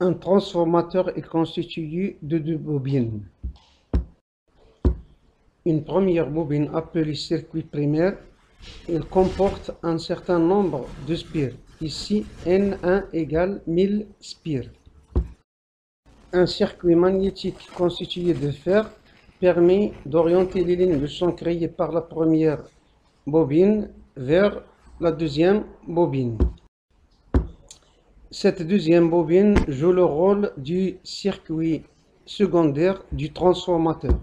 Un transformateur est constitué de deux bobines. Une première bobine appelée circuit primaire, il comporte un certain nombre de spires. Ici, N1 égale 1000 spires. Un circuit magnétique constitué de fer permet d'orienter les lignes de son créées par la première bobine vers la deuxième bobine. Cette deuxième bobine joue le rôle du circuit secondaire du transformateur.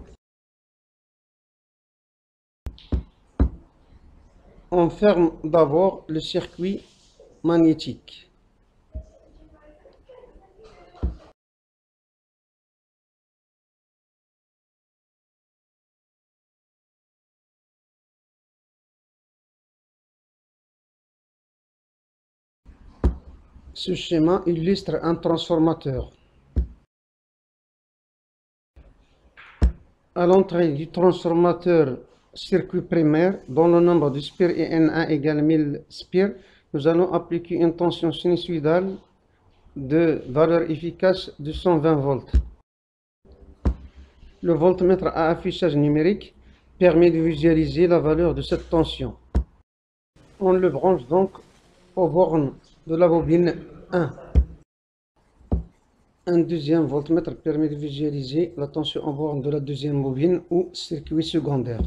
On ferme d'abord le circuit magnétique. Ce schéma illustre un transformateur. À l'entrée du transformateur circuit primaire, dont le nombre de spires est N1 égale 1000 spires, nous allons appliquer une tension sinusoïdale de valeur efficace de 120 volts. Le voltmètre à affichage numérique permet de visualiser la valeur de cette tension. On le branche donc aux bornes de la bobine 1. Un deuxième voltmètre permet de visualiser la tension aux bornes de la deuxième bobine ou circuit secondaire.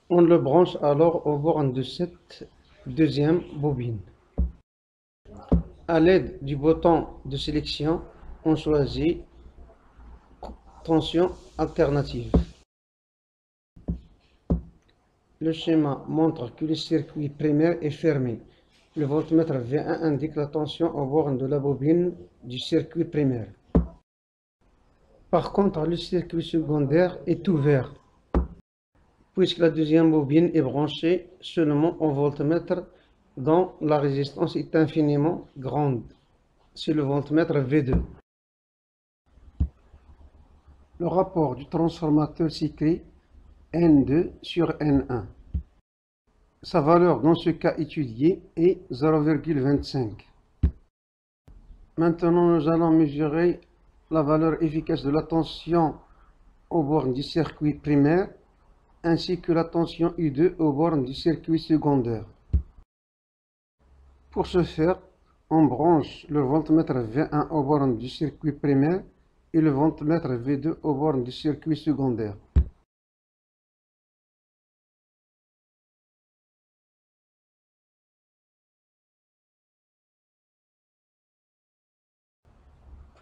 On le branche alors aux bornes de cette deuxième bobine. À l'aide du bouton de sélection, on choisit tension alternative. Le schéma montre que le circuit primaire est fermé. Le voltmètre V1 indique la tension aux bornes de la bobine du circuit primaire. Par contre, le circuit secondaire est ouvert, puisque la deuxième bobine est branchée seulement au voltmètre dont la résistance est infiniment grande. C'est le voltmètre V2. Le rapport du transformateur s'écrit N2 sur N1. Sa valeur dans ce cas étudié est 0,25. Maintenant, nous allons mesurer la valeur efficace de la tension aux bornes du circuit primaire ainsi que la tension U2 aux bornes du circuit secondaire. Pour ce faire, on branche le voltmètre V1 aux bornes du circuit primaire et le voltmètre V2 aux bornes du circuit secondaire.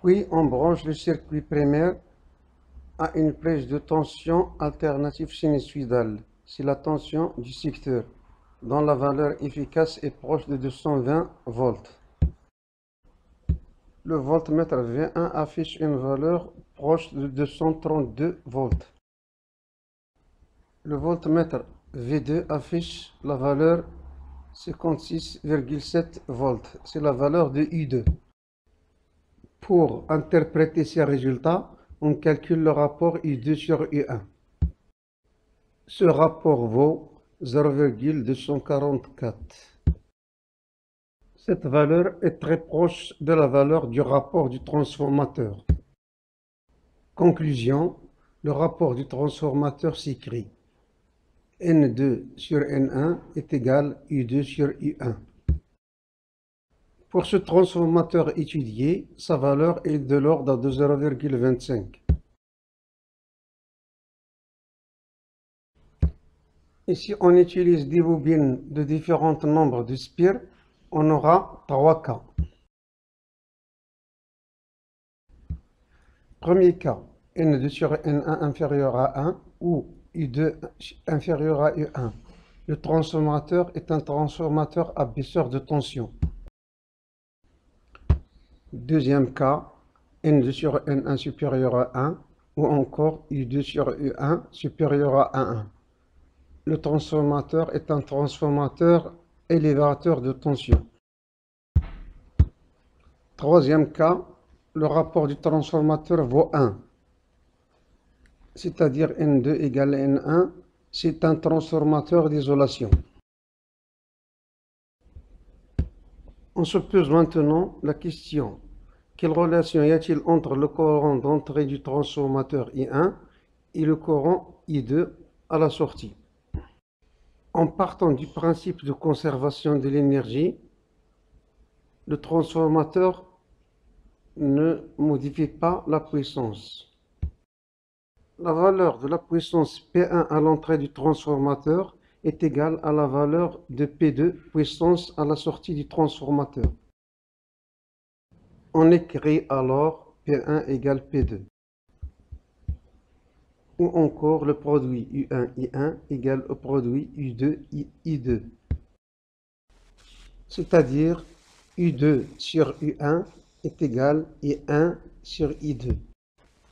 Puis on branche le circuit primaire à une prise de tension alternative sinusoïdale. C'est la tension du secteur, dont la valeur efficace est proche de 220 volts. Le voltmètre V1 affiche une valeur proche de 232 volts. Le voltmètre V2 affiche la valeur 56,7 volts. C'est la valeur de U2. Pour interpréter ces résultats, on calcule le rapport U2 sur U1. Ce rapport vaut 0,244. Cette valeur est très proche de la valeur du rapport du transformateur. Conclusion, le rapport du transformateur s'écrit N2 sur N1 est égal U2 sur U1. Pour ce transformateur étudié, sa valeur est de l'ordre de 0,25. Et si on utilise des bobines de différents nombres de spires, on aura 3 cas. Premier cas, N2 sur N1 inférieur à 1 ou U2 inférieur à U1. Le transformateur est un transformateur à baisseur de tension. Deuxième cas, N2 sur N1 supérieur à 1 ou encore U2 sur U1 supérieur à 1. Le transformateur est un transformateur élévateur de tension. Troisième cas, le rapport du transformateur vaut 1, c'est-à-dire N2 égale N1, c'est un transformateur d'isolation. On se pose maintenant la question, Quelle relation y a-t-il entre le courant d'entrée du transformateur I1 et le courant I2 à la sortie? En partant du principe de conservation de l'énergie, le transformateur ne modifie pas la puissance. La valeur de la puissance P1 à l'entrée du transformateur est égale à la valeur de P2 puissance à la sortie du transformateur. On écrit alors P1 égale P2. Ou encore le produit U1I1 égale au produit U2I2. C'est-à-dire U2 sur U1 est égal I1 sur I2.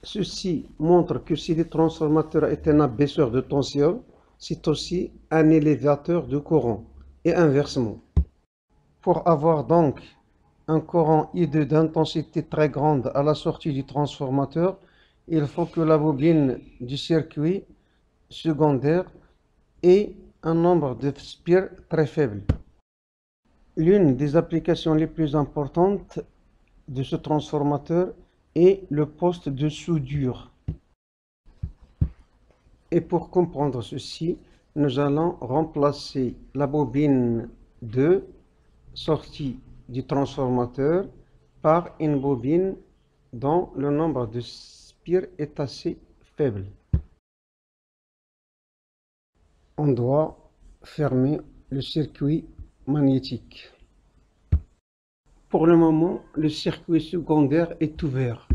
Ceci montre que si le transformateur est un abaisseur de tension, c'est aussi un élévateur de courant, et inversement. Pour avoir donc un courant I2 d'intensité très grande à la sortie du transformateur, il faut que la bobine du circuit secondaire ait un nombre de spires très faible. L'une des applications les plus importantes de ce transformateur est le poste de soudure. Et pour comprendre ceci, nous allons remplacer la bobine 2 sortie du transformateur par une bobine dont le nombre de spires est assez faible. On doit fermer le circuit magnétique. Pour le moment, le circuit secondaire est ouvert.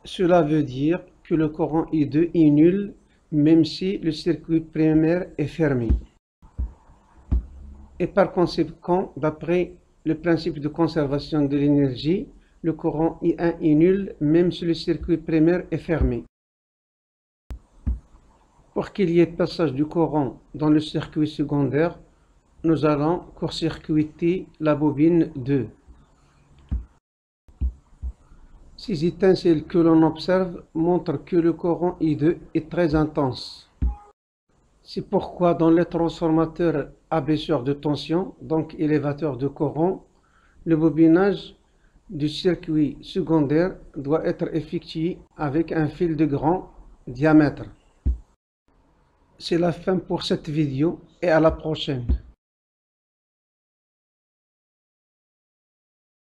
Cela veut dire que le courant I2 est nul même si le circuit primaire est fermé. Et par conséquent, d'après le principe de conservation de l'énergie, le courant I1 est nul même si le circuit primaire est fermé. Pour qu'il y ait passage du courant dans le circuit secondaire, nous allons court-circuiter la bobine 2. Ces étincelles que l'on observe montrent que le courant I2 est très intense. C'est pourquoi dans les transformateurs abaisseurs de tension, donc élévateurs de courant, le bobinage du circuit secondaire doit être effectué avec un fil de grand diamètre. C'est la fin pour cette vidéo et à la prochaine.